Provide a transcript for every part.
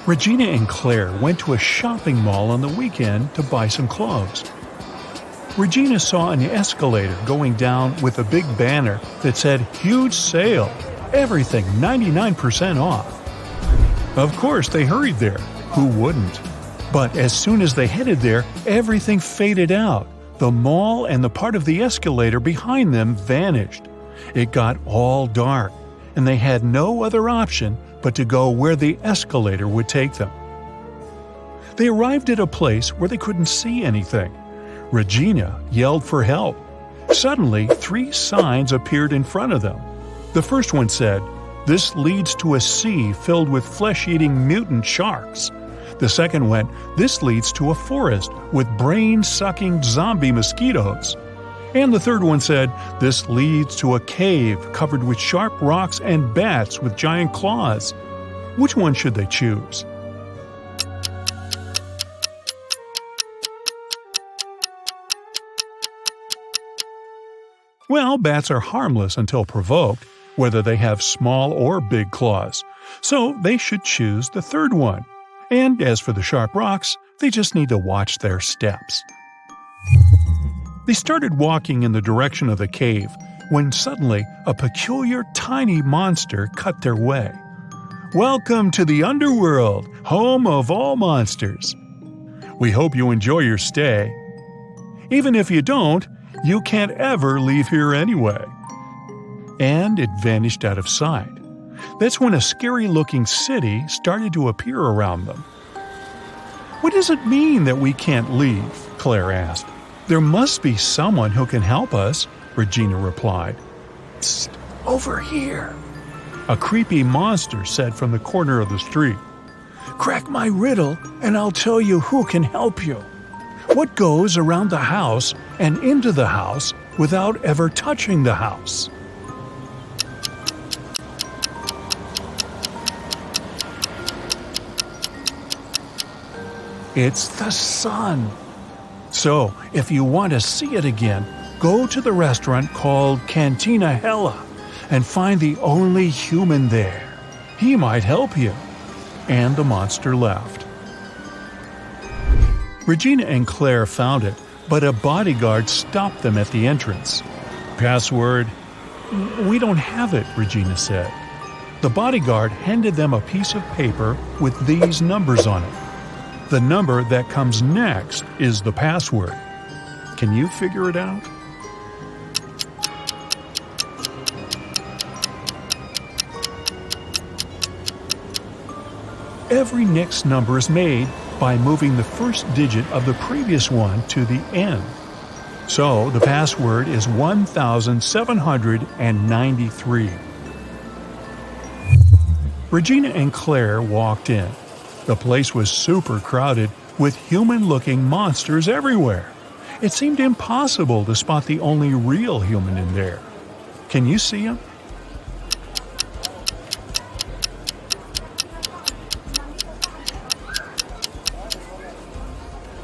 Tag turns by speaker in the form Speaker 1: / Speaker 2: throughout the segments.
Speaker 1: Regina and Claire went to a shopping mall on the weekend to buy some clothes. Regina saw an escalator going down with a big banner that said "Huge Sale! Everything 99% off." Of course, they hurried there. Who wouldn't? But as soon as they headed there, everything faded out. The mall and the part of the escalator behind them vanished. It got all dark, and they had no other option but to go where the escalator would take them. They arrived at a place where they couldn't see anything. Regina yelled for help. Suddenly, 3 signs appeared in front of them. The first one said, "This leads to a sea filled with flesh-eating mutant sharks." The second went, "This leads to a forest with brain-sucking zombie mosquitoes." And the third one said, "This leads to a cave covered with sharp rocks and bats with giant claws." Which one should they choose? Well, bats are harmless until provoked, whether they have small or big claws. So they should choose the third one. And as for the sharp rocks, they just need to watch their steps. They started walking in the direction of the cave when suddenly a peculiar tiny monster cut their way. "Welcome to the underworld, home of all monsters. We hope you enjoy your stay. Even if you don't, you can't ever leave here anyway." And it vanished out of sight. That's when a scary-looking city started to appear around them. "What does it mean that we can't leave?" Claire asked. "There must be someone who can help us," Regina replied. "Psst, over here," a creepy monster said from the corner of the street. "Crack my riddle and I'll tell you who can help you. What goes around the house and into the house without ever touching the house?" It's the sun. So, if you want to see it again, go to the restaurant called Cantina Hella and find the only human there. He might help you. And the monster left. Regina and Claire found it, but a bodyguard stopped them at the entrance. "Password?" "We don't have it," Regina said. The bodyguard handed them a piece of paper with these numbers on it. The number that comes next is the password. Can you figure it out? Every next number is made by moving the first digit of the previous one to the end. So the password is 1793. Regina and Claire walked in. The place was super crowded with human-looking monsters everywhere. It seemed impossible to spot the only real human in there. Can you see him?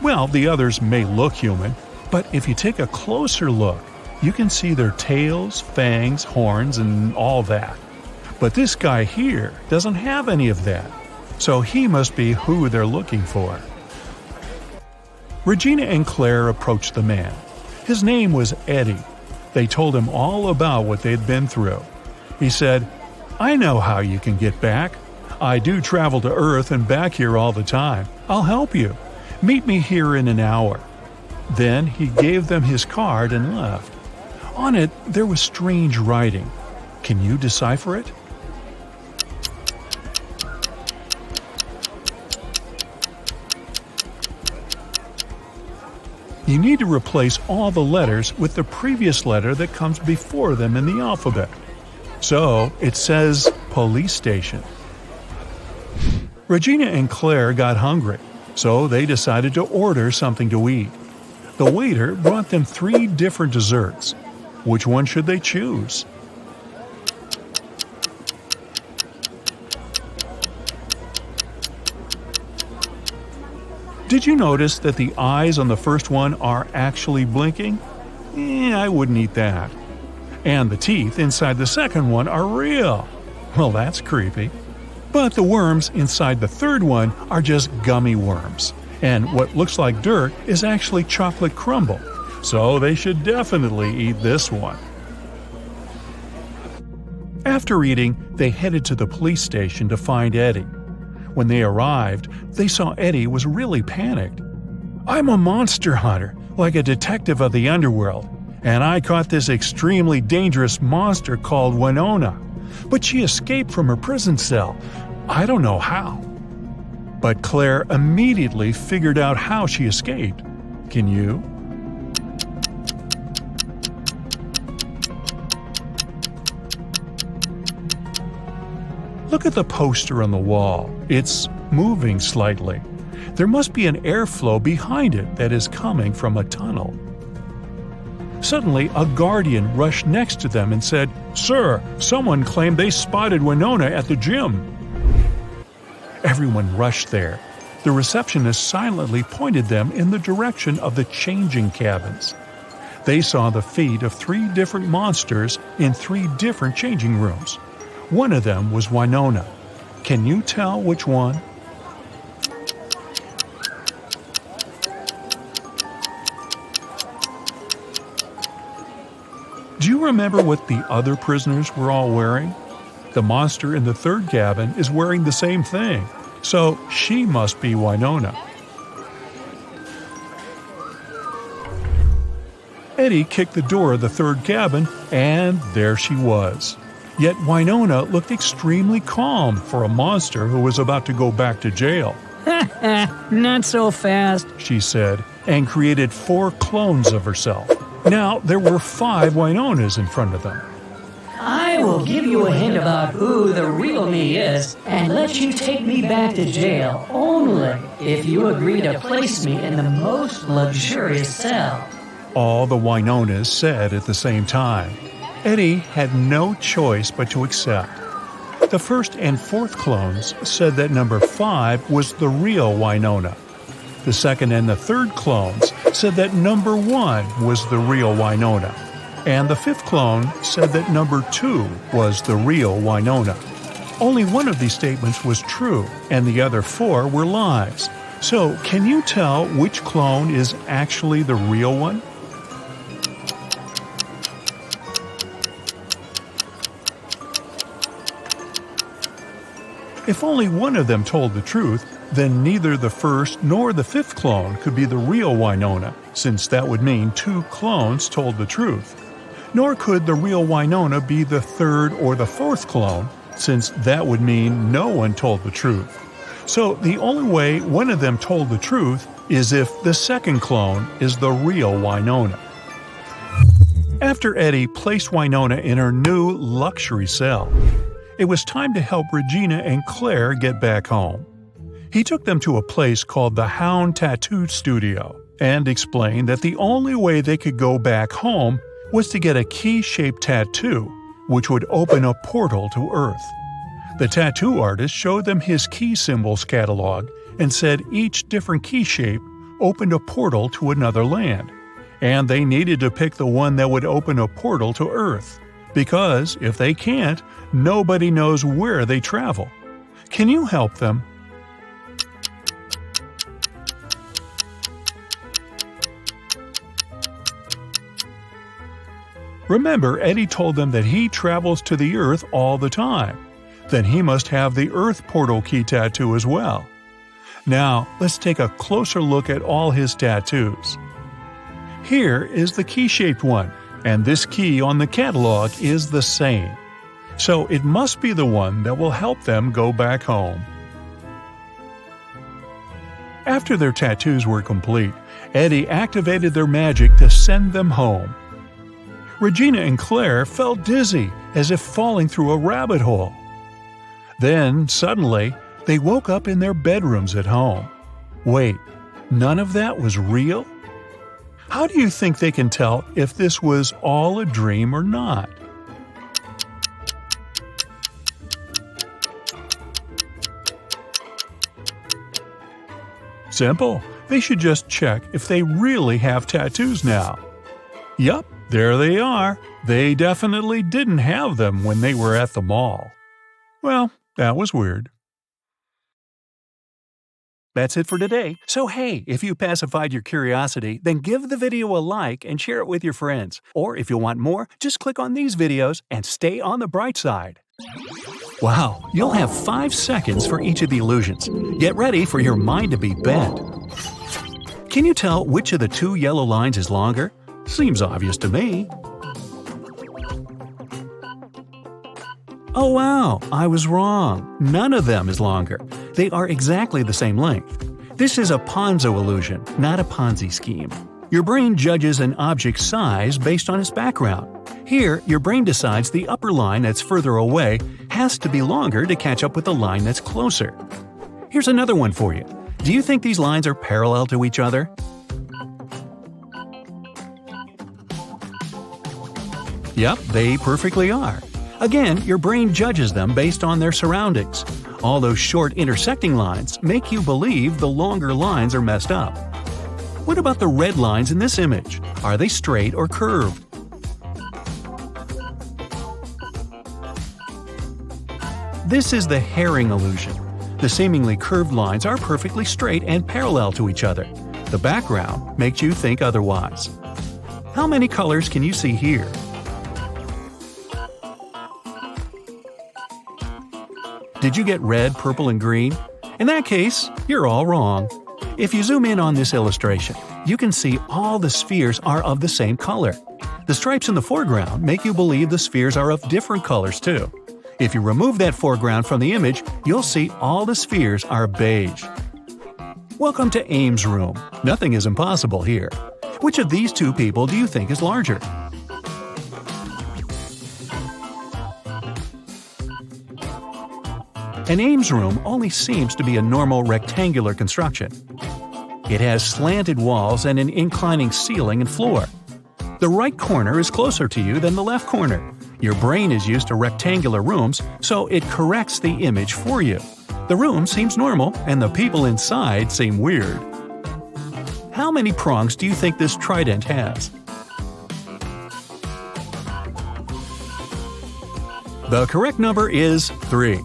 Speaker 1: Well, the others may look human, but if you take a closer look, you can see their tails, fangs, horns, and all that. But this guy here doesn't have any of that. So he must be who they're looking for. Regina and Claire approached the man. His name was Eddie. They told him all about what they'd been through. He said, "I know how you can get back. I do travel to Earth and back here all the time. I'll help you. Meet me here in an hour." Then he gave them his card and left. On it, there was strange writing. Can you decipher it? You need to replace all the letters with the previous letter that comes before them in the alphabet. So it says police station. Regina and Claire got hungry, so they decided to order something to eat. The waiter brought them 3 different desserts. Which one should they choose? Did you notice that the eyes on the first one are actually blinking? I wouldn't eat that. And the teeth inside the second one are real. Well, that's creepy. But the worms inside the third one are just gummy worms, and what looks like dirt is actually chocolate crumble, so they should definitely eat this one. After eating, they headed to the police station to find Eddie. When they arrived, they saw Eddie was really panicked. "I'm a monster hunter, like a detective of the underworld, and I caught this extremely dangerous monster called Winona. But she escaped from her prison cell. I don't know how." But Claire immediately figured out how she escaped. Can you? Look at the poster on the wall. It's moving slightly. There must be an airflow behind it that is coming from a tunnel. Suddenly, a guardian rushed next to them and said, "Sir, someone claimed they spotted Winona at the gym." Everyone rushed there. The receptionist silently pointed them in the direction of the changing cabins. They saw the feet of 3 different monsters in 3 different changing rooms. One of them was Winona. Can you tell which one? Do you remember what the other prisoners were all wearing? The monster in the third cabin is wearing the same thing, so she must be Winona. Eddie kicked the door of the third cabin, and there she was. Yet Winona looked extremely calm for a monster who was about to go back to jail.
Speaker 2: "Not so fast,"
Speaker 1: she said, and created 4 clones of herself. Now there were 5 Winonas in front of them.
Speaker 2: "I will give you a hint about who the real me is and let you take me back to jail only if you agree to place me in the most luxurious cell."
Speaker 1: All the Winonas said at the same time. Eddie had no choice but to accept. The first and fourth clones said that number 5 was the real Winona. The second and the third clones said that number 1 was the real Winona. And the fifth clone said that number 2 was the real Winona. Only one of these statements was true, and the other 4 were lies. So, can you tell which clone is actually the real one? If only one of them told the truth, then neither the first nor the fifth clone could be the real Winona, since that would mean 2 clones told the truth. Nor could the real Winona be the third or the fourth clone, since that would mean no one told the truth. So the only way one of them told the truth is if the second clone is the real Winona. After Eddie placed Winona in her new luxury cell, it was time to help Regina and Claire get back home. He took them to a place called the Hound Tattoo Studio and explained that the only way they could go back home was to get a key-shaped tattoo, which would open a portal to Earth. The tattoo artist showed them his key symbols catalog and said each different key shape opened a portal to another land, and they needed to pick the one that would open a portal to Earth. Because if they can't, nobody knows where they travel. Can you help them? Remember, Eddie told them that he travels to the Earth all the time. Then he must have the Earth portal key tattoo as well. Now, let's take a closer look at all his tattoos. Here is the key-shaped one, and this key on the catalog is the same. So it must be the one that will help them go back home. After their tattoos were complete, Eddie activated their magic to send them home. Regina and Claire felt dizzy, as if falling through a rabbit hole. Then, suddenly, they woke up in their bedrooms at home. Wait, none of that was real? How do you think they can tell if this was all a dream or not? Simple. They should just check if they really have tattoos now. Yup, there they are. They definitely didn't have them when they were at the mall. Well, that was weird. That's it for today. So hey, if you pacified your curiosity, then give the video a like and share it with your friends. Or if you want more, just click on these videos and stay on the bright side. Wow, you'll have 5 seconds for each of the illusions. Get ready for your mind to be bent. Can you tell which of the 2 yellow lines is longer? Seems obvious to me. Oh wow, I was wrong. None of them is longer. They are exactly the same length. This is a Ponzo illusion, not a Ponzi scheme. Your brain judges an object's size based on its background. Here, your brain decides the upper line that's further away has to be longer to catch up with the line that's closer. Here's another one for you. Do you think these lines are parallel to each other? Yep, they perfectly are. Again, your brain judges them based on their surroundings. All those short intersecting lines make you believe the longer lines are messed up. What about the red lines in this image? Are they straight or curved? This is the herring illusion. The seemingly curved lines are perfectly straight and parallel to each other. The background makes you think otherwise. How many colors can you see here? Did you get red, purple, and green? In that case, you're all wrong. If you zoom in on this illustration, you can see all the spheres are of the same color. The stripes in the foreground make you believe the spheres are of different colors too. If you remove that foreground from the image, you'll see all the spheres are beige. Welcome to Ames' room. Nothing is impossible here. Which of these 2 people do you think is larger? An Ames room only seems to be a normal rectangular construction. It has slanted walls and an inclining ceiling and floor. The right corner is closer to you than the left corner. Your brain is used to rectangular rooms, so it corrects the image for you. The room seems normal, and the people inside seem weird. How many prongs do you think this trident has? The correct number is 3.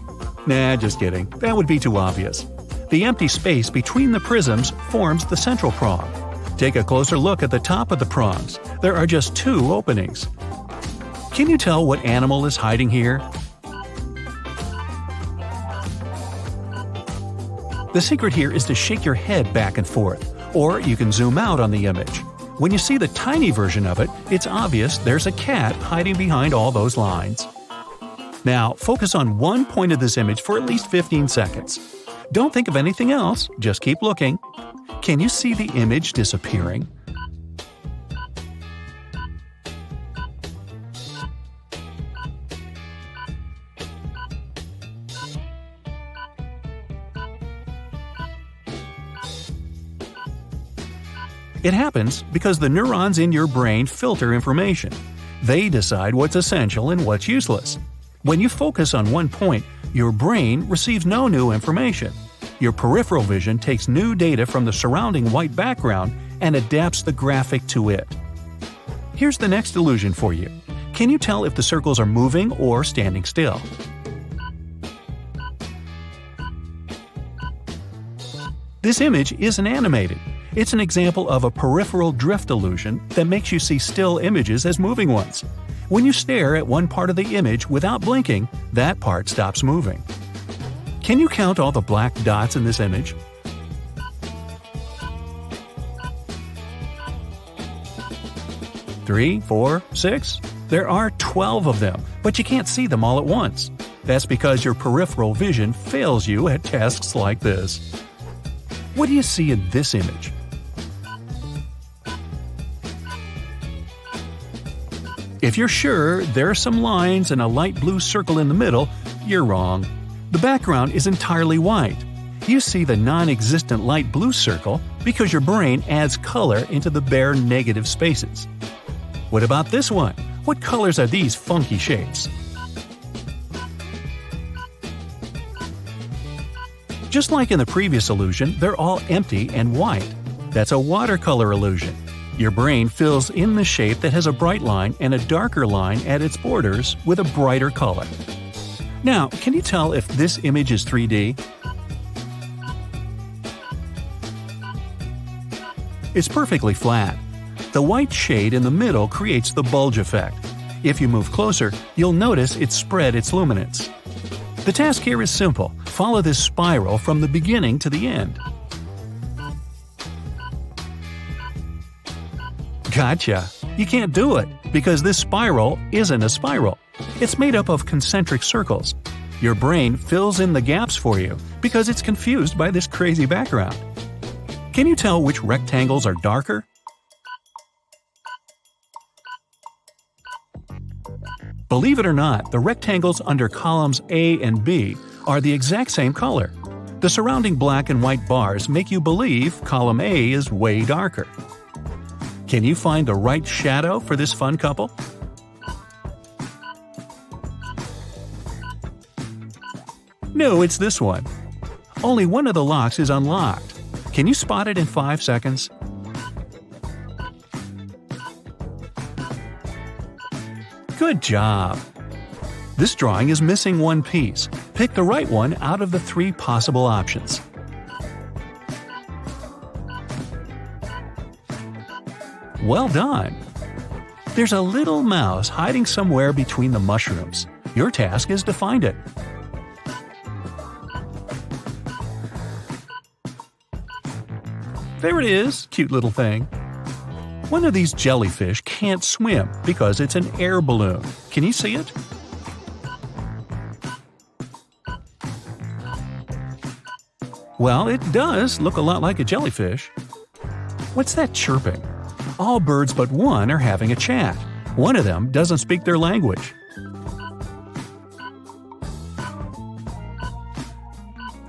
Speaker 1: Nah, just kidding. That would be too obvious. The empty space between the prisms forms the central prong. Take a closer look at the top of the prongs. There are just 2 openings. Can you tell what animal is hiding here? The secret here is to shake your head back and forth, or you can zoom out on the image. When you see the tiny version of it, it's obvious there's a cat hiding behind all those lines. Now, focus on one point of this image for at least 15 seconds. Don't think of anything else, just keep looking. Can you see the image disappearing? It happens because the neurons in your brain filter information. They decide what's essential and what's useless. When you focus on one point, your brain receives no new information. Your peripheral vision takes new data from the surrounding white background and adapts the graphic to it. Here's the next illusion for you. Can you tell if the circles are moving or standing still? This image isn't animated. It's an example of a peripheral drift illusion that makes you see still images as moving ones. When you stare at one part of the image without blinking, that part stops moving. Can you count all the black dots in this image? Three, 4, 6? There are 12 of them, but you can't see them all at once. That's because your peripheral vision fails you at tasks like this. What do you see in this image? If you're sure there are some lines and a light blue circle in the middle, you're wrong. The background is entirely white. You see the non-existent light blue circle because your brain adds color into the bare negative spaces. What about this one? What colors are these funky shapes? Just like in the previous illusion, they're all empty and white. That's a watercolor illusion. Your brain fills in the shape that has a bright line and a darker line at its borders with a brighter color. Now, can you tell if this image is 3D? It's perfectly flat. The white shade in the middle creates the bulge effect. If you move closer, you'll notice it spread its luminance. The task here is simple. Follow this spiral from the beginning to the end. Gotcha! You can't do it, because this spiral isn't a spiral. It's made up of concentric circles. Your brain fills in the gaps for you because it's confused by this crazy background. Can you tell which rectangles are darker? Believe it or not, the rectangles under columns A and B are the exact same color. The surrounding black and white bars make you believe column A is way darker. Can you find the right shadow for this fun couple? No, it's this one. Only one of the locks is unlocked. Can you spot it in 5 seconds? Good job! This drawing is missing one piece. Pick the right one out of the 3 possible options. Well done! There's a little mouse hiding somewhere between the mushrooms. Your task is to find it. There it is, cute little thing. One of these jellyfish can't swim because it's an air balloon. Can you see it? Well, it does look a lot like a jellyfish. What's that chirping? All birds but one are having a chat. One of them doesn't speak their language.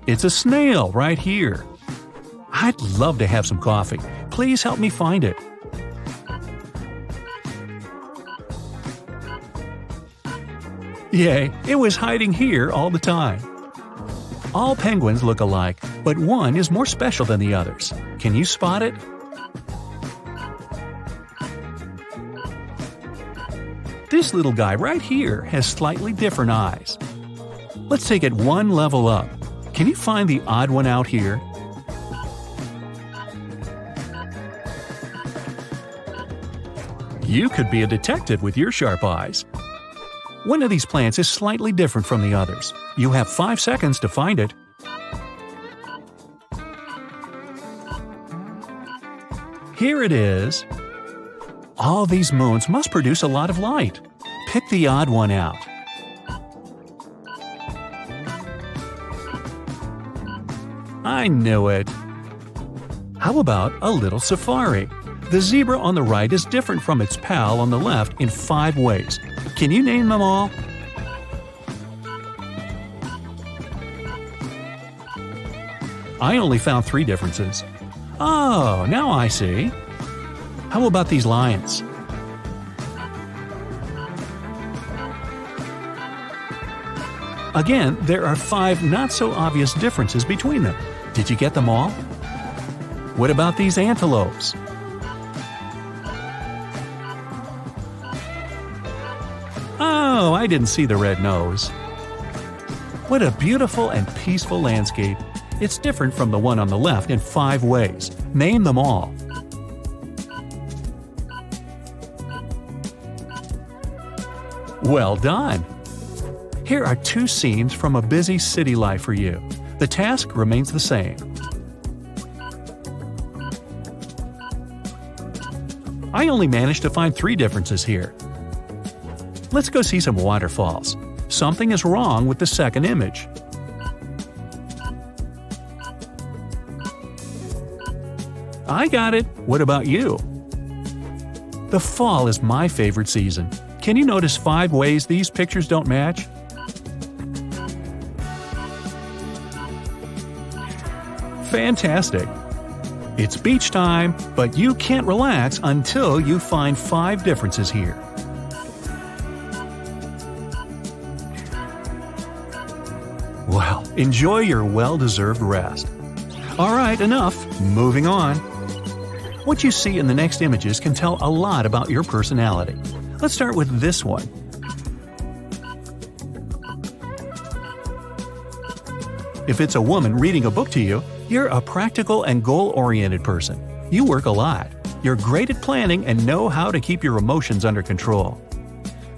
Speaker 1: It's a snail right here. I'd love to have some coffee. Please help me find it. Yay, it was hiding here all the time. All penguins look alike, but one is more special than the others. Can you spot it? This little guy right here has slightly different eyes. Let's take it one level up. Can you find the odd one out here? You could be a detective with your sharp eyes. One of these plants is slightly different from the others. You have 5 seconds to find it. Here it is. All these moons must produce a lot of light. Pick the odd one out. I knew it. How about a little safari? The zebra on the right is different from its pal on the left in 5 ways. Can you name them all? I only found 3 differences. Oh, now I see. How about these lions? Again, there are 5 not-so-obvious differences between them. Did you get them all? What about these antelopes? Oh, I didn't see the red nose. What a beautiful and peaceful landscape. It's different from the one on the left in 5 ways. Name them all. Well done! Here are 2 scenes from a busy city life for you. The task remains the same. I only managed to find 3 differences here. Let's go see some waterfalls. Something is wrong with the second image. I got it. What about you? The fall is my favorite season. Can you notice 5 ways these pictures don't match? Fantastic! It's beach time, but you can't relax until you find 5 differences here. Well, enjoy your well-deserved rest. Alright, enough. Moving on. What you see in the next images can tell a lot about your personality. Let's start with this one. If it's a woman reading a book to you, you're a practical and goal-oriented person. You work a lot. You're great at planning and know how to keep your emotions under control.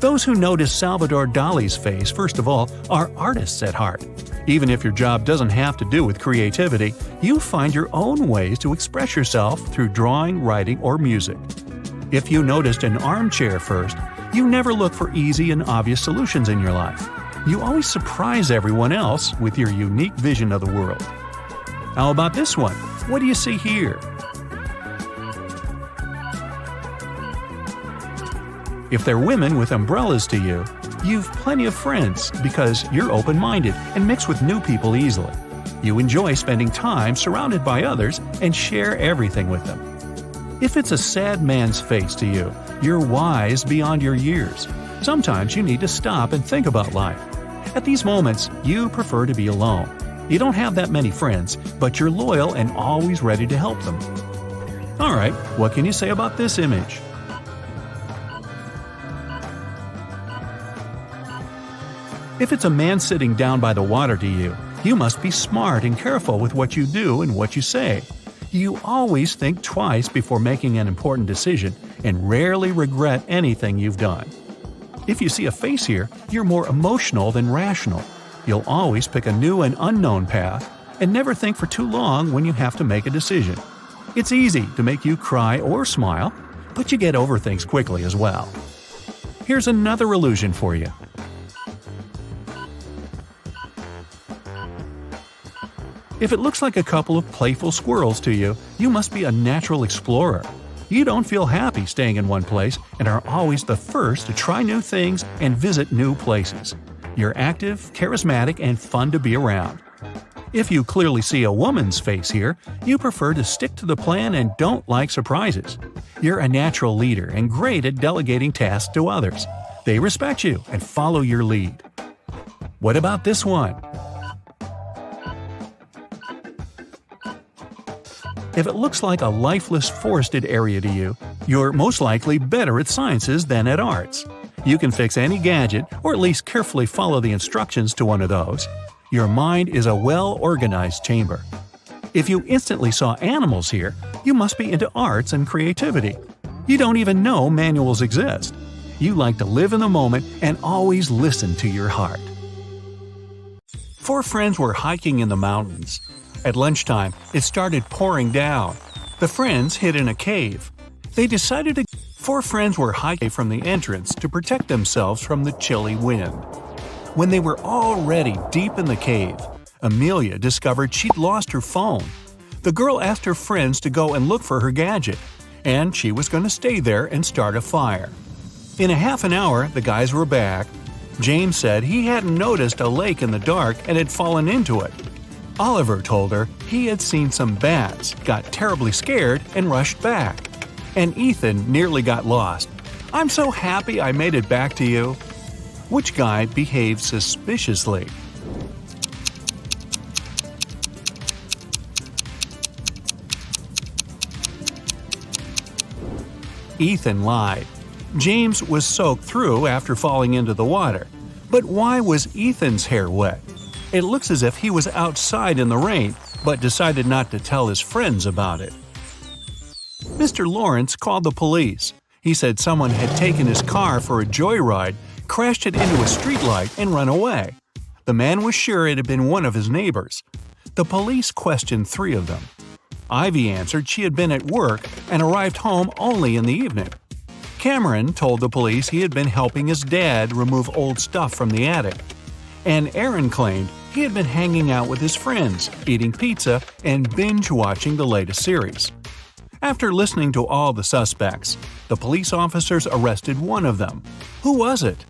Speaker 1: Those who notice Salvador Dali's face, first of all, are artists at heart. Even if your job doesn't have to do with creativity, you find your own ways to express yourself through drawing, writing, or music. If you noticed an armchair first, you never look for easy and obvious solutions in your life. You always surprise everyone else with your unique vision of the world. How about this one? What do you see here? If they're women with umbrellas to you, you've plenty of friends because you're open-minded and mix with new people easily. You enjoy spending time surrounded by others and share everything with them. If it's a sad man's face to you, you're wise beyond your years. Sometimes you need to stop and think about life. At these moments, you prefer to be alone. You don't have that many friends, but you're loyal and always ready to help them. Alright, what can you say about this image? If it's a man sitting down by the water to you, you must be smart and careful with what you do and what you say. You always think twice before making an important decision and rarely regret anything you've done. If you see a face here, you're more emotional than rational. You'll always pick a new and unknown path and never think for too long when you have to make a decision. It's easy to make you cry or smile, but you get over things quickly as well. Here's another illusion for you. If it looks like a couple of playful squirrels to you, you must be a natural explorer. You don't feel happy staying in one place and are always the first to try new things and visit new places. You're active, charismatic, and fun to be around. If you clearly see a woman's face here, you prefer to stick to the plan and don't like surprises. You're a natural leader and great at delegating tasks to others. They respect you and follow your lead. What about this one? If it looks like a lifeless forested area to you, you're most likely better at sciences than at arts. You can fix any gadget, or at least carefully follow the instructions to one of those. Your mind is a well-organized chamber. If you instantly saw animals here, you must be into arts and creativity. You don't even know manuals exist. You like to live in the moment and always listen to your heart. 4 friends were hiking in the mountains. At lunchtime, it started pouring down. The friends hid in a cave. They decided to 4 friends were hiking from the entrance to protect themselves from the chilly wind. When they were already deep in the cave, Amelia discovered she'd lost her phone. The girl asked her friends to go and look for her gadget, and she was going to stay there and start a fire. In a half an hour, the guys were back. James said he hadn't noticed a lake in the dark and had fallen into it. Oliver told her he had seen some bats, got terribly scared, and rushed back. And Ethan nearly got lost. "I'm so happy I made it back to you." Which guy behaved suspiciously? Ethan lied. James was soaked through after falling into the water. But why was Ethan's hair wet? It looks as if he was outside in the rain, but decided not to tell his friends about it. Mr. Lawrence called the police. He said someone had taken his car for a joyride, crashed it into a streetlight, and run away. The man was sure it had been one of his neighbors. The police questioned 3 of them. Ivy answered she had been at work and arrived home only in the evening. Cameron told the police he had been helping his dad remove old stuff from the attic. And Aaron claimed he had been hanging out with his friends, eating pizza, and binge-watching the latest series. After listening to all the suspects, the police officers arrested one of them. Who was it?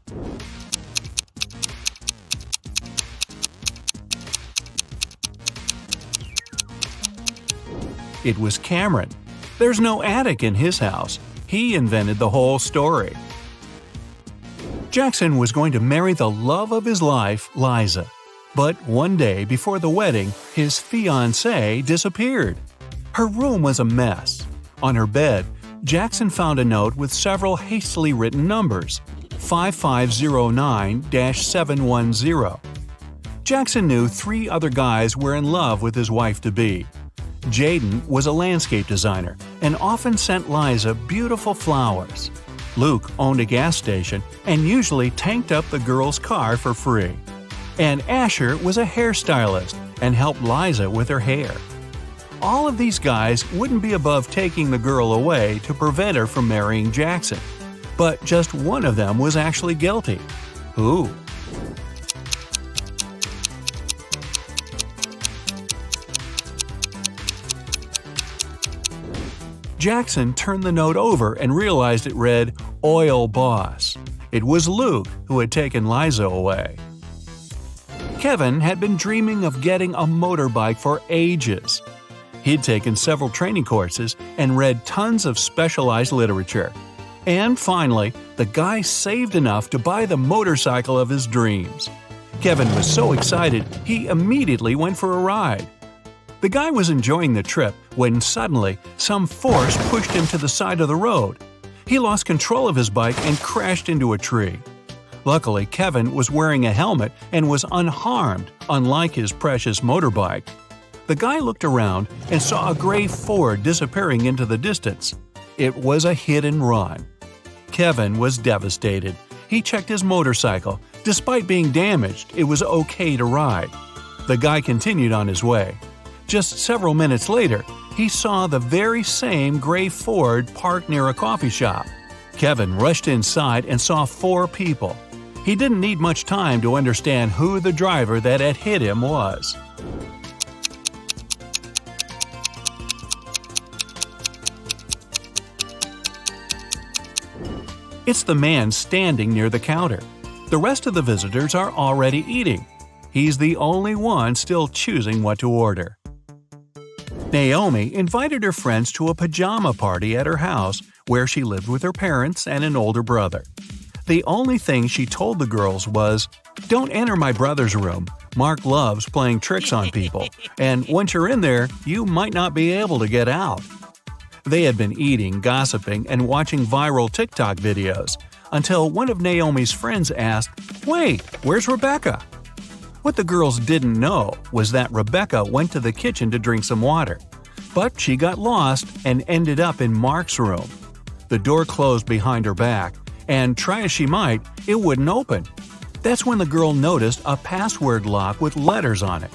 Speaker 1: It was Cameron. There's no attic in his house. He invented the whole story. Jackson was going to marry the love of his life, Liza. But one day before the wedding, his fiancée disappeared. Her room was a mess. On her bed, Jackson found a note with several hastily written numbers, 5509-710. Jackson knew 3 other guys were in love with his wife-to-be. Jaden was a landscape designer, and often sent Liza beautiful flowers. Luke owned a gas station and usually tanked up the girl's car for free. And Asher was a hairstylist and helped Liza with her hair. All of these guys wouldn't be above taking the girl away to prevent her from marrying Jackson. But just one of them was actually guilty. Who? Jackson turned the note over and realized it read, "Oil Boss." It was Luke who had taken Liza away. Kevin had been dreaming of getting a motorbike for ages. He'd taken several training courses and read tons of specialized literature. And finally, the guy saved enough to buy the motorcycle of his dreams. Kevin was so excited, he immediately went for a ride. The guy was enjoying the trip when suddenly some force pushed him to the side of the road. He lost control of his bike and crashed into a tree. Luckily, Kevin was wearing a helmet and was unharmed, unlike his precious motorbike. The guy looked around and saw a gray Ford disappearing into the distance. It was a hit and run. Kevin was devastated. He checked his motorcycle. Despite being damaged, it was okay to ride. The guy continued on his way. Just several minutes later, he saw the very same gray Ford parked near a coffee shop. Kevin rushed inside and saw 4 people. He didn't need much time to understand who the driver that had hit him was. It's the man standing near the counter. The rest of the visitors are already eating. He's the only one still choosing what to order. Naomi invited her friends to a pajama party at her house where she lived with her parents and an older brother. The only thing she told the girls was, "Don't enter my brother's room. Mark loves playing tricks on people, and once you're in there, you might not be able to get out." They had been eating, gossiping, and watching viral TikTok videos until one of Naomi's friends asked, "Wait, where's Rebecca?" What the girls didn't know was that Rebecca went to the kitchen to drink some water. But she got lost and ended up in Mark's room. The door closed behind her back, and try as she might, it wouldn't open. That's when the girl noticed a password lock with letters on it.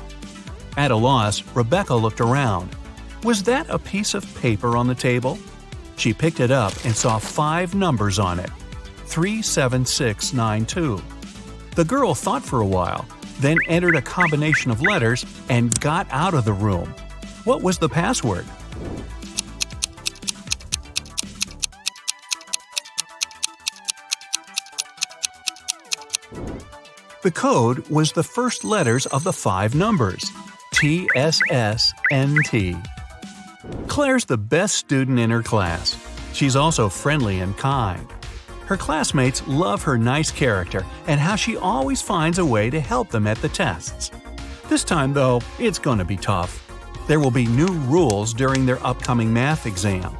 Speaker 1: At a loss, Rebecca looked around. Was that a piece of paper on the table? She picked it up and saw 5 numbers on it. 37692. The girl thought for a while, then entered a combination of letters and got out of the room. What was the password? The code was the first letters of the 5 numbers, TSSNT. Claire's the best student in her class. She's also friendly and kind. Her classmates love her nice character and how she always finds a way to help them at the tests. This time, though, it's going to be tough. There will be new rules during their upcoming math exam.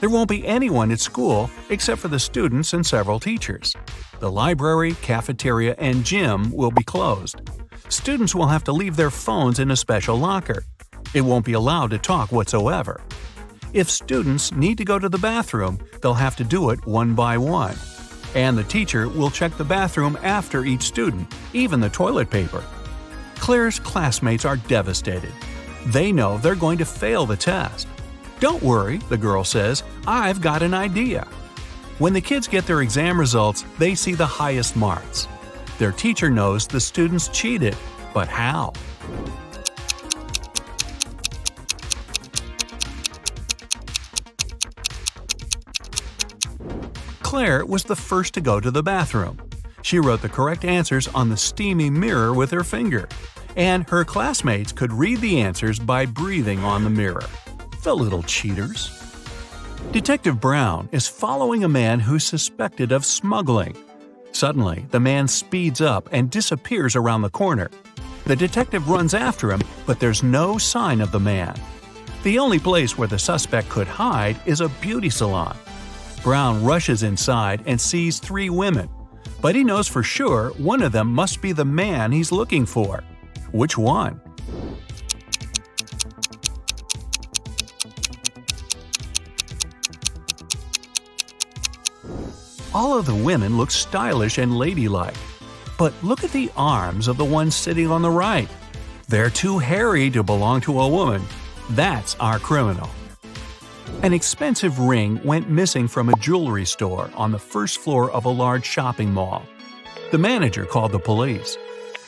Speaker 1: There won't be anyone at school except for the students and several teachers. The library, cafeteria, and gym will be closed. Students will have to leave their phones in a special locker. It won't be allowed to talk whatsoever. If students need to go to the bathroom, they'll have to do it one by one. And the teacher will check the bathroom after each student, even the toilet paper. Claire's classmates are devastated. They know they're going to fail the test. "Don't worry," the girl says, "I've got an idea." When the kids get their exam results, they see the highest marks. Their teacher knows the students cheated, but how? Claire was the first to go to the bathroom. She wrote the correct answers on the steamy mirror with her finger, and her classmates could read the answers by breathing on the mirror. The little cheaters. Detective Brown is following a man who's suspected of smuggling. Suddenly, the man speeds up and disappears around the corner. The detective runs after him, but there's no sign of the man. The only place where the suspect could hide is a beauty salon. Brown rushes inside and sees 3 women, but he knows for sure one of them must be the man he's looking for. Which one? All of the women look stylish and ladylike. But look at the arms of the one sitting on the right. They're too hairy to belong to a woman. That's our criminal. An expensive ring went missing from a jewelry store on the first floor of a large shopping mall. The manager called the police.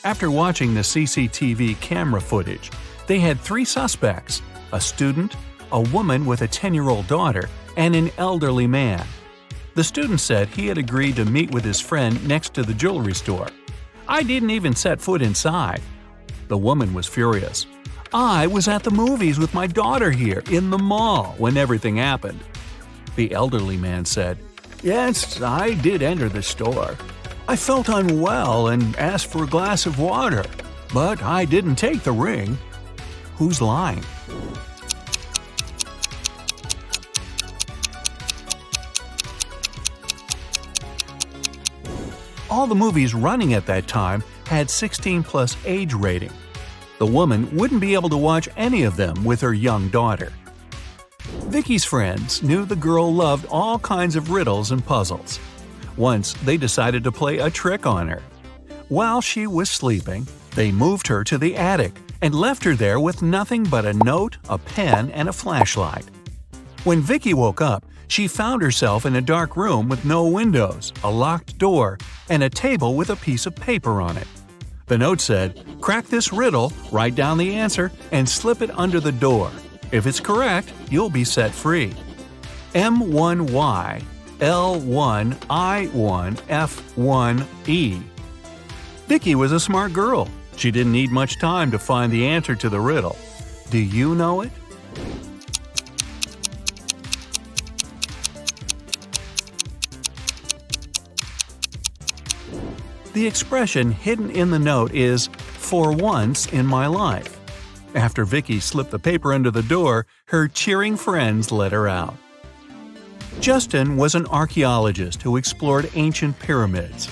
Speaker 1: After watching the CCTV camera footage, they had 3 suspects: a student, a woman with a 10-year-old daughter, and an elderly man. The student said he had agreed to meet with his friend next to the jewelry store. "I didn't even set foot inside." The woman was furious. "I was at the movies with my daughter here in the mall when everything happened." The elderly man said, "Yes, I did enter the store. I felt unwell and asked for a glass of water, but I didn't take the ring." Who's lying? All the movies running at that time had 16+ age rating. The woman wouldn't be able to watch any of them with her young daughter. Vicky's friends knew the girl loved all kinds of riddles and puzzles. Once they decided to play a trick on her. While she was sleeping, they moved her to the attic and left her there with nothing but a note, a pen, and a flashlight. When Vicky woke up, she found herself in a dark room with no windows, a locked door, and a table with a piece of paper on it. The note said, "Crack this riddle, write down the answer, and slip it under the door. If it's correct, you'll be set free. M1Y L1I1F1E." Vicky was a smart girl. She didn't need much time to find the answer to the riddle. Do you know it? The expression hidden in the note is "for once in my life." After Vicky slipped the paper under the door, her cheering friends let her out. Justin was an archaeologist who explored ancient pyramids.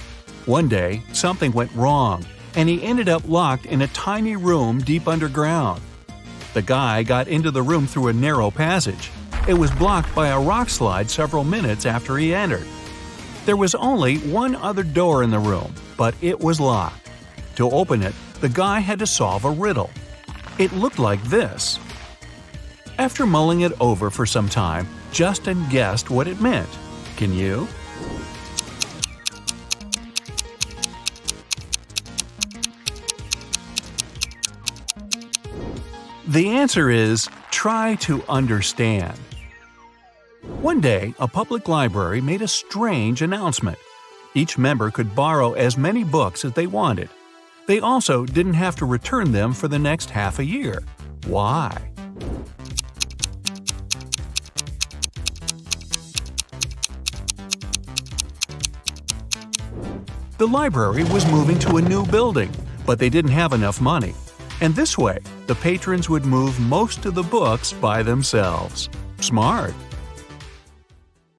Speaker 1: One day, something went wrong, and he ended up locked in a tiny room deep underground. The guy got into the room through a narrow passage. It was blocked by a rock slide several minutes after he entered. There was only one other door in the room, but it was locked. To open it, the guy had to solve a riddle. It looked like this. After mulling it over for some time, Justin guessed what it meant. Can you? The answer is try to understand. One day, a public library made a strange announcement. Each member could borrow as many books as they wanted. They also didn't have to return them for the next half a year. Why? The library was moving to a new building, but they didn't have enough money. And this way, the patrons would move most of the books by themselves. Smart!